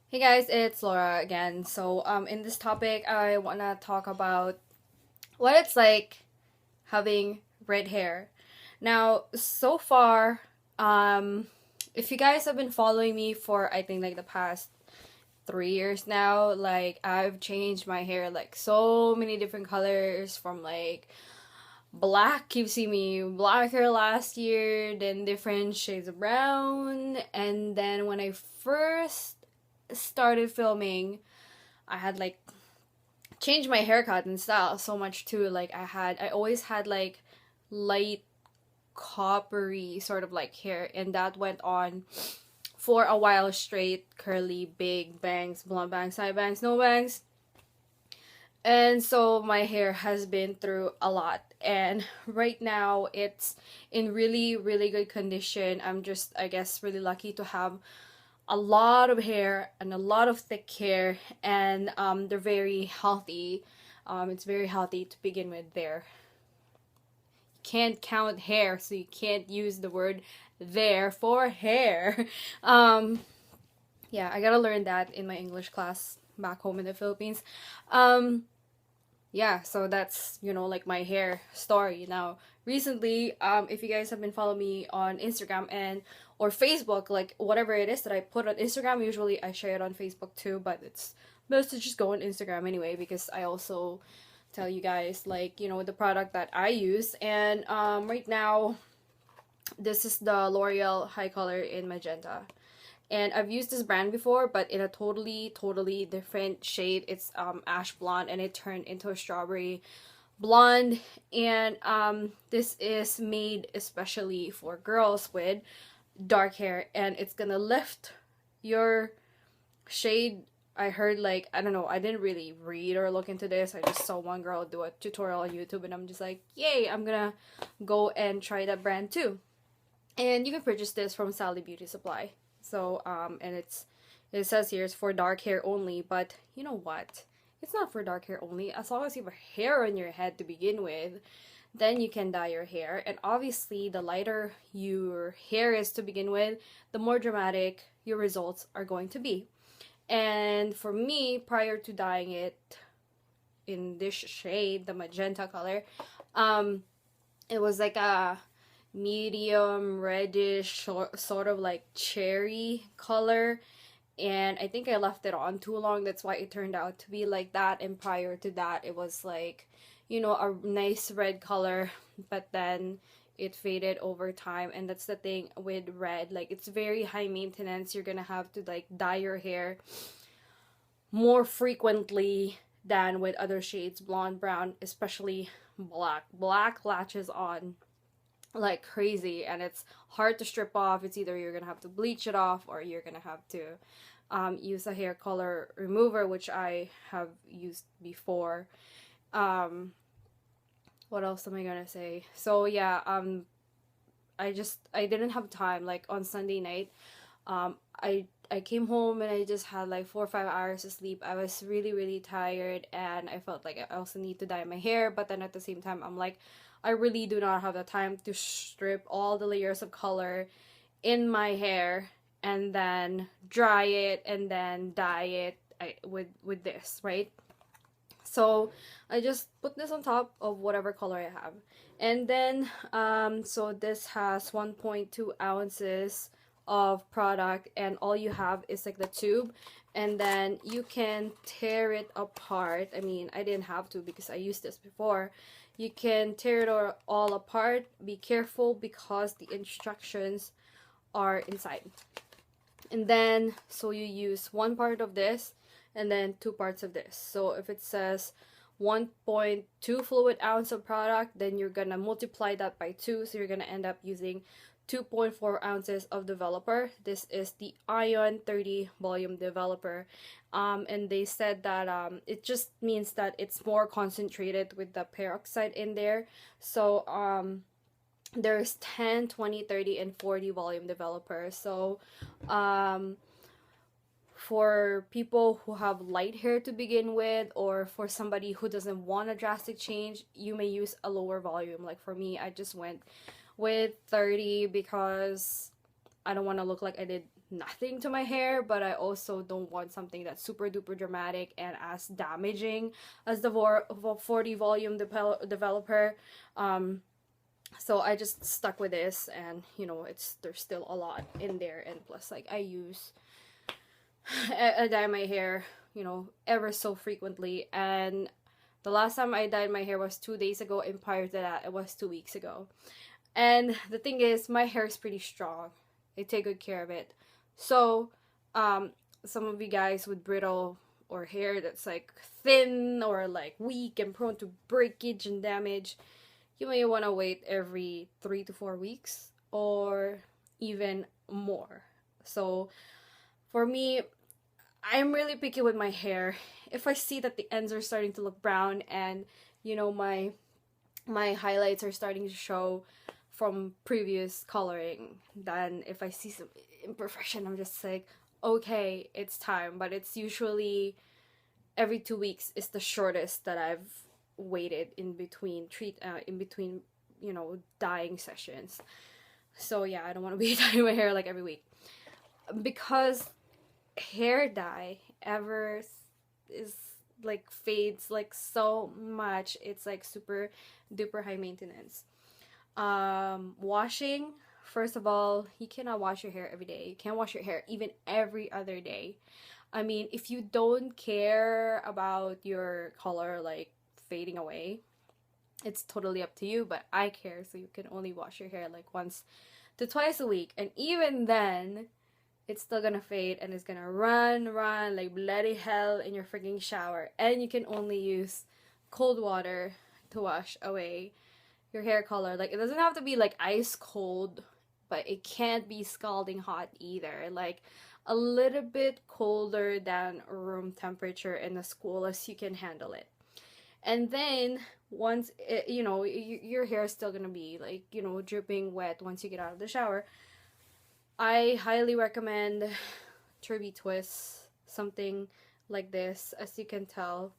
Hey guys, it's Laura again. In this topic, I wanna talk about what it's like having red hair. Now, so far, um, if you guys have been following me for I think like the past 3 years now, like I've changed my hair like so many different colors from like black. You see me black hair last year, then different shades of brown, and then when I first started filming, I had like changed my haircut and style so much too. I always had like light coppery sort of like hair, and that went on for a while straight, curly, big bangs, blonde bangs, side bangs, no bangs. And so my hair has been through a lot. And right now it's in really, really good condition. I'm just, I guess, really lucky to have a lot of hair and a lot of thick hair, and they're very healthy. It's very healthy to begin with. There, you can't count hair, so you can't use the word there for hair. um, yeah, I gotta learn that in my English class back home in the Philippines. Um, yeah, so that's like my hair story. Now recently, if you guys have been following me on Instagram and or Facebook, like whatever it is that I put on Instagram, usually I share it on Facebook too, but it's best to just go on Instagram anyway, because I also tell you guys like the product that I use. And right now this is the L'Oreal High Color in Magenta, and I've used this brand before, but in a totally different shade. It's ash blonde, and it turned into a strawberry blonde. And this is made especially for girls with dark hair, and it's gonna lift your shade. I heard, like, I don't know, I didn't really read or look into this. I just saw one girl do a tutorial on YouTube, and I'm just like, yay, I'm gonna go and try that brand too. And you can purchase this from Sally Beauty Supply. So and it says here it's for dark hair only, but you know what? It's not for dark hair only. As long as you have hair on your head to begin with, then you can dye your hair. And obviously, the lighter your hair is to begin with, the more dramatic your results are going to be. And for me, prior to dyeing it in this shade, the magenta color, it was like a medium reddish sort of like cherry color, and I think I left it on too long. That's why it turned out to be like that. And prior to that, it was like a nice red color, but then it faded over time. And that's the thing with red, like it's very high maintenance. You're gonna have to like dye your hair more frequently than with other shades, blonde, brown, especially black latches on like crazy, and it's hard to strip off. It's either you're gonna have to bleach it off, or you're gonna have to use a hair color remover, which I have used before. um what else am I gonna say? So yeah, I didn't have time. Like on Sunday night, I came home and I just had like 4 or 5 hours of sleep. I was really tired, and I felt like I also need to dye my hair, but then at the same time I'm like, I really do not have the time to strip all the layers of color in my hair and then dry it and then dye it with this, right? So I just put this on top of whatever color I have. And then so this has 1.2 ounces of product, and all you have is like the tube, and then you can tear it apart. I mean, I didn't have to because I used this before. You can tear it all apart. Be careful because the instructions are inside. And then so you use one part of this and then 2 parts of this. So if it says 1.2 fluid ounce of product, then you're gonna multiply that by 2, so you're gonna end up using 2.4 ounces of developer. This is the Ion 30 volume developer. And they said that it just means that it's more concentrated with the peroxide in there. So there's 10, 20, 30, and 40 volume developers. So for people who have light hair to begin with, or for somebody who doesn't want a drastic change, you may use a lower volume. Like for me, I just went with 30 because I don't want to look like I did nothing to my hair, but I also don't want something that's super duper dramatic and as damaging as the 40 volume developer. So I just stuck with this, and you know, there's still a lot in there, and plus like I dye my hair, you know, ever so frequently, and the last time I dyed my hair was 2 days ago, and prior to that it was 2 weeks ago. And the thing is, my hair is pretty strong. I take good care of it. So some of you guys with brittle or hair that's like thin or like weak and prone to breakage and damage, you may want to wait every 3 to 4 weeks or even more. So for me, I'm really picky with my hair. If I see that the ends are starting to look brown and, you know, my highlights are starting to show from previous coloring, then if I see some imperfection, I'm just like, okay, it's time. But it's usually every 2 weeks is the shortest that I've waited in between you know, dyeing sessions. So yeah, I don't want to be dyeing my hair like every week, because hair dye ever is like fades like so much. It's like super duper high maintenance. Washing, first of all, you cannot wash your hair every day. You can't wash your hair even every other day. I mean, if you don't care about your color like fading away, it's totally up to you, but I care, so you can only wash your hair like once to twice a week, and even then it's still gonna fade and it's gonna run like bloody hell in your freaking shower, and you can only use cold water to wash away your hair color. Like, it doesn't have to be like ice cold, but it can't be scalding hot either. Like a little bit colder than room temperature and as cool as you can handle it. And then once it, you know, your hair is still gonna be like, you know, dripping wet once you get out of the shower, I highly recommend Turbie Twist, something like this. As you can tell,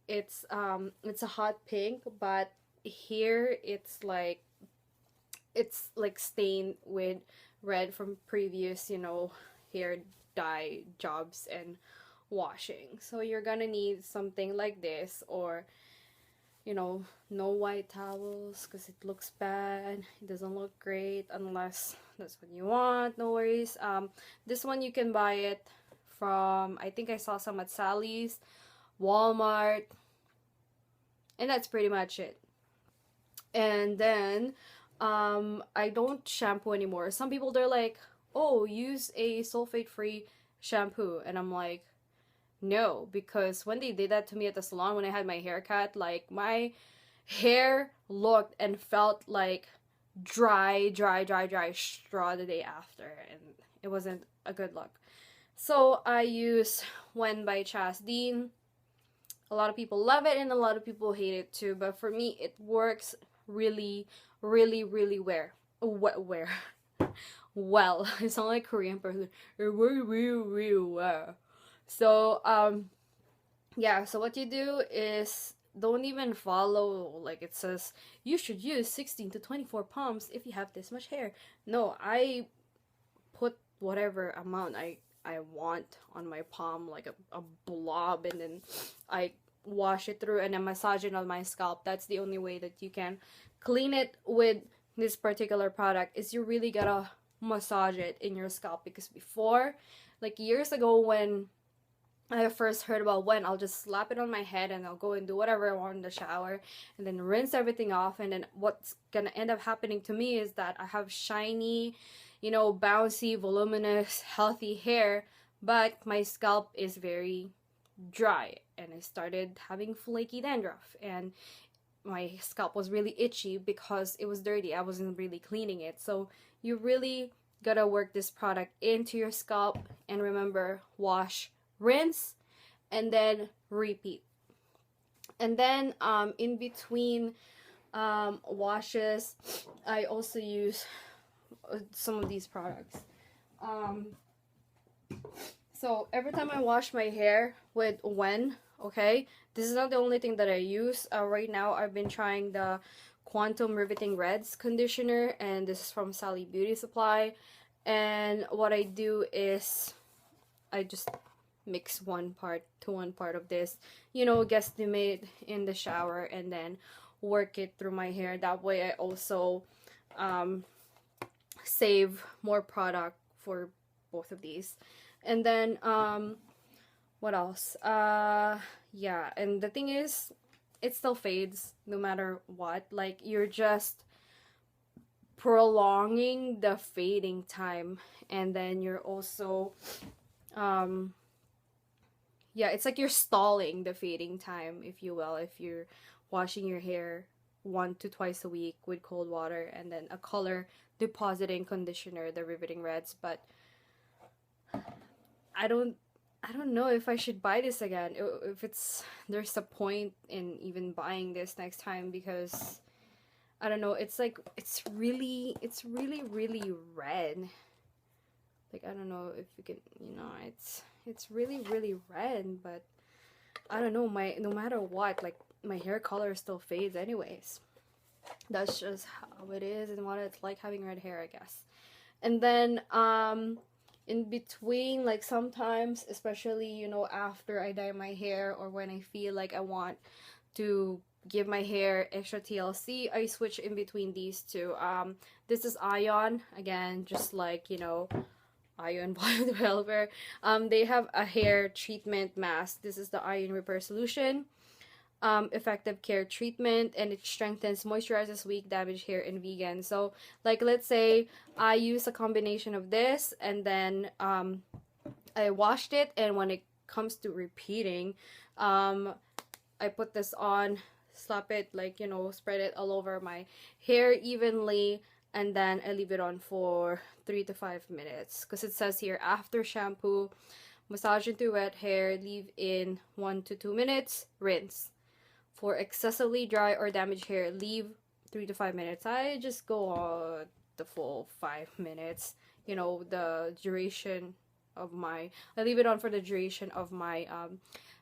it's a hot pink, but here it's like stained with red from previous, you know, hair dye jobs and washing. So you're gonna need something like this, or you know, no white towels because it looks bad, it doesn't look great unless that's what you want. No worries. This one you can buy it from, I think I saw some at Sally's, Walmart, and that's pretty much it. And then I don't shampoo anymore. Some people, they're like, oh, use a sulfate free shampoo, and I'm like, no, because when they did that to me at the salon when I had my haircut, like my hair looked and felt like dry straw the day after, and it wasn't a good look. So I use When by Chaz Dean. A lot of people love it and a lot of people hate it too, but for me it works really well. I sound like a Korean person. It works really well. So yeah, so what you do is don't even follow like it says you should use 16 to 24 pumps if you have this much hair. No, I put whatever amount I want on my palm, like a blob, and then I wash it through and then massage it on my scalp. That's the only way that you can clean it with this particular product, is you really gotta massage it in your scalp. Because before, like years ago when I first heard about When, I'll just slap it on my head and I'll go and do whatever I want in the shower and then rinse everything off, and then what's gonna end up happening to me is that I have shiny, you know, bouncy, voluminous, healthy hair, but my scalp is very dry and I started having flaky dandruff, and my scalp was really itchy because it was dirty. I wasn't really cleaning it. So you really gotta work this product into your scalp, and remember, wash, rinse, and then repeat. And then in between washes, I also use some of these products. So every time I wash my hair with When, okay, this is not the only thing that I use. Right now I've been trying the Quantum Riveting Reds conditioner, and this is from Sally Beauty Supply. And what I do is I just mix one part to one part of this, you know, guesstimate in the shower, and then work it through my hair. That way I also save more product for both of these. And then what else? Yeah, and the thing is, it still fades no matter what. Like, you're just prolonging the fading time, and then you're also yeah, it's like you're stalling the fading time, if you will, if you're washing your hair 1 to 2 a week with cold water, and then a color depositing conditioner, the Riveting Reds. But I don't know if I should buy this again. If it's, there's a point in even buying this next time, because I don't know, it's like it's really red. Like, I don't know if you can, you know, it's really red, but I don't know, no matter what, like, my hair color still fades anyways. That's just how it is and what it's like having red hair, I guess. And then in between, like, sometimes, especially, you know, after I dye my hair, or when I feel like I want to give my hair extra TLC, I switch in between these two. This is Ion, again, just like, you know, Ion Body Developer. They have a hair treatment mask. This is the Iron Repair Solution. Effective care treatment, and it strengthens, moisturizes weak, damaged hair, and vegan. So, like, let's say I use a combination of this, and then I washed it, and when it comes to repeating, I put this on, slap it, like, you know, spread it all over my hair evenly, and then I leave it on for 3 to 5 minutes, because it says here, after shampoo, massage into wet hair, leave in 1 to 2 minutes, rinse. For excessively dry or damaged hair, leave 3 to 5 minutes. I just go the full 5 minutes, you know, the duration of my, I leave it on for the duration of my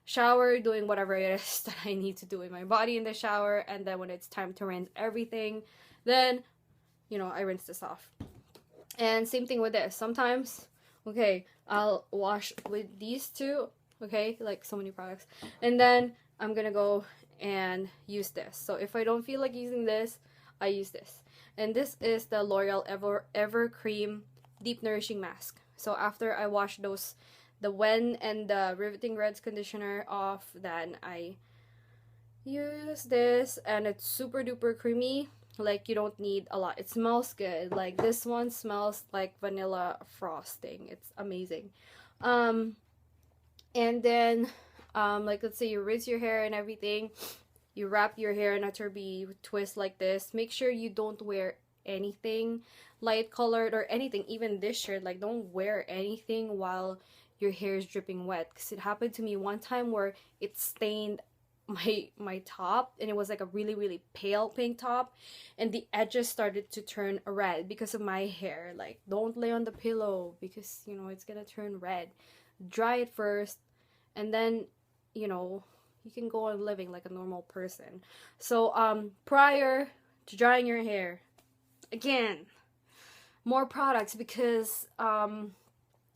shower, doing whatever it is that I need to do in my body in the shower. And then when it's time to rinse everything, then, you know, I rinse this off. And same thing with this. Sometimes, okay, I'll wash with these two, okay, like so many products, and then I'm gonna go and use this. So if I don't feel like using this, I use this. And this is the Loreal EverCreme Deep Nourishing Mask. So after I wash those, the Wen and the Riveting Reds conditioner off, then I use this, and it's super duper creamy. Like, you don't need a lot. It smells good. Like, this one smells like vanilla frosting. It's amazing. And then like, let's say you rinse your hair and everything, you wrap your hair in a Turbie Twist like this. Make sure you don't wear anything light colored or anything, even this shirt. Like, don't wear anything while your hair is dripping wet, because it happened to me one time where it stained my top, and it was like a really pale pink top, and the edges started to turn red because of my hair. Like, don't lay on the pillow, because, you know, it's gonna turn red. Dry it first, and then, you know, you can go on living like a normal person. So prior to drying your hair, again, more products, because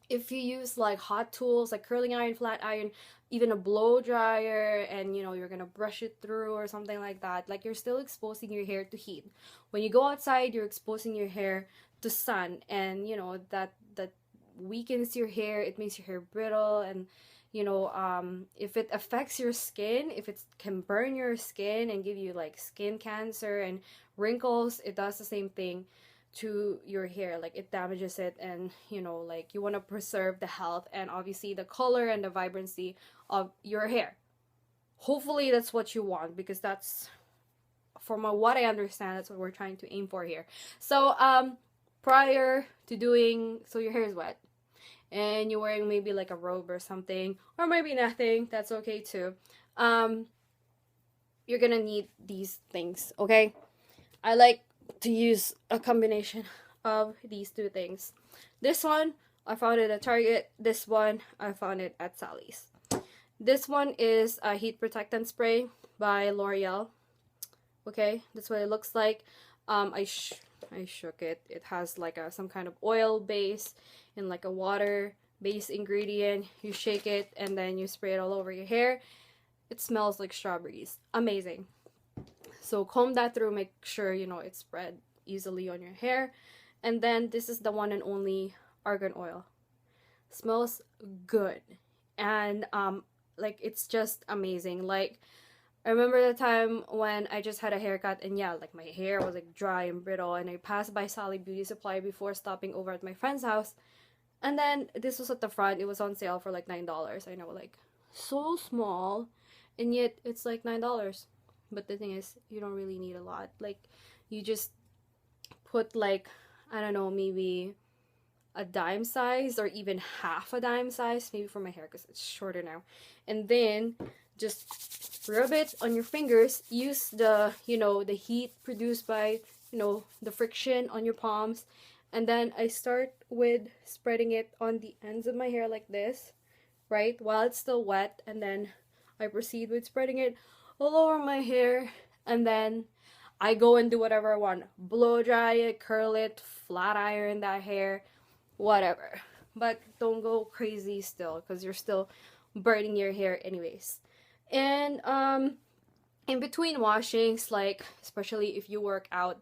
if you use like hot tools like curling iron, flat iron, even a blow dryer, and, you know, you're gonna brush it through or something like that, like, you're still exposing your hair to heat. When you go outside, you're exposing your hair to sun, and, you know, that weakens your hair. It makes your hair brittle, and, you know, if it affects your skin, if it can burn your skin and give you like skin cancer and wrinkles, it does the same thing to your hair. Like, it damages it, and, you know, like, you want to preserve the health and obviously the color and the vibrancy of your hair. Hopefully that's what you want, because that's, from what I understand, that's what we're trying to aim for here. So prior to doing, so your hair is wet and you're wearing maybe like a robe or something, or maybe nothing, that's okay too. You're gonna need these things, okay? I like to use a combination of these two things. This one I found it at Target. This one I found it at Sally's. This one is a heat protectant spray by Loreal. Okay, that's what it looks like. I I shook it. It has like some kind of oil base and like a water base ingredient. You shake it and then you spray it all over your hair. It smells like strawberries. Amazing. So comb that through, make sure you know it's spread easily on your hair. And then this is the one and only argan oil. Smells good. And like it's just amazing. Like I remember the time when I just had a haircut and yeah, like my hair was like dry and brittle, and I passed by Sally Beauty Supply before stopping over at my friend's house. And then this was at the front. It was on sale for like $9. I know, like so small, and yet it's like $9. But the thing is, you don't really need a lot. Like you just put like, I don't know, maybe a dime size or even half a dime size, maybe for my hair because it's shorter now. And then just rub it on your fingers. Use the, you know, the heat produced by, you know, the friction on your palms. And then I start with spreading it on the ends of my hair like this, right, while it's still wet. And then I proceed with spreading it all over my hair. And then I go and do whatever I want. Blow dry it, curl it, flat iron that hair, whatever. But don't go crazy still, because you're still burning your hair anyways. And in between washings, like especially if you work out,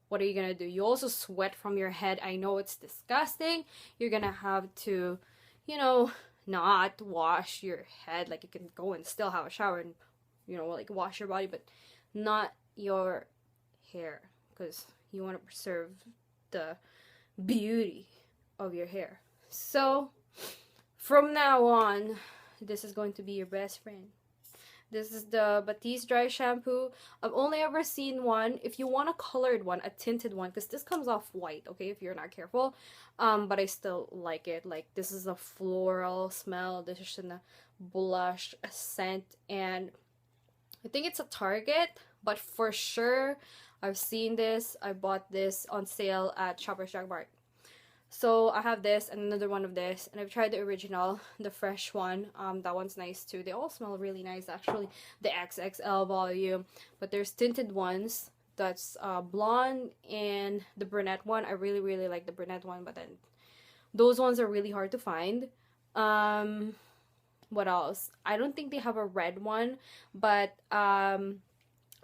what are you gonna do? You also sweat from your head. I know it's disgusting. You're gonna have to, you know, not wash your head. Like you can go and still have a shower and, you know, like wash your body, but not your hair, because you want to preserve the beauty of your hair. So from now on, this is going to be your best friend. This is the Batiste Dry Shampoo. I've only ever seen one. If you want a colored one, a tinted one, because this comes off white, okay, if you're not careful. But I still like it. Like, this is a floral smell. This is a blush scent. And I think it's a Target, but for sure, I've seen this. I bought this on sale at Shoppers Drugmart. So I have this and another one of this, and I've tried the original, the fresh one. That one's nice too. They all smell really nice, actually. The XXL volume, but there's tinted ones. That's blonde, and the brunette one. I really like the brunette one, but then those ones are really hard to find. What else? I don't think they have a red one, but I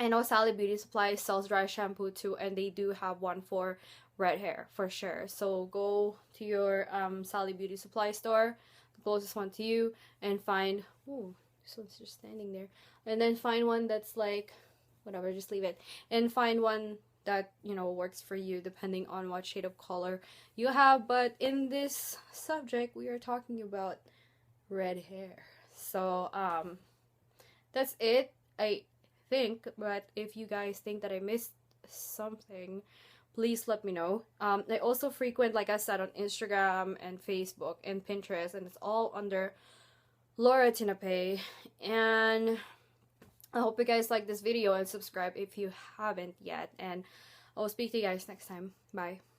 know Sally Beauty Supply sells dry shampoo too, and they do have one for red hair for sure. So go to your Sally Beauty Supply store, the closest one to you, and find, ooh, this one's just standing there, and then find one that's like, whatever, just leave it, and find one that, you know, works for you depending on what shade of color you have. But in this subject, we are talking about red hair. So that's it, I think. But if you guys think that I missed something, please let me know. I also frequent, like I said, on Instagram and Facebook and Pinterest, and it's all under Laura Tinapay. And I hope you guys like this video and subscribe if you haven't yet. And I'll speak to you guys next time. Bye.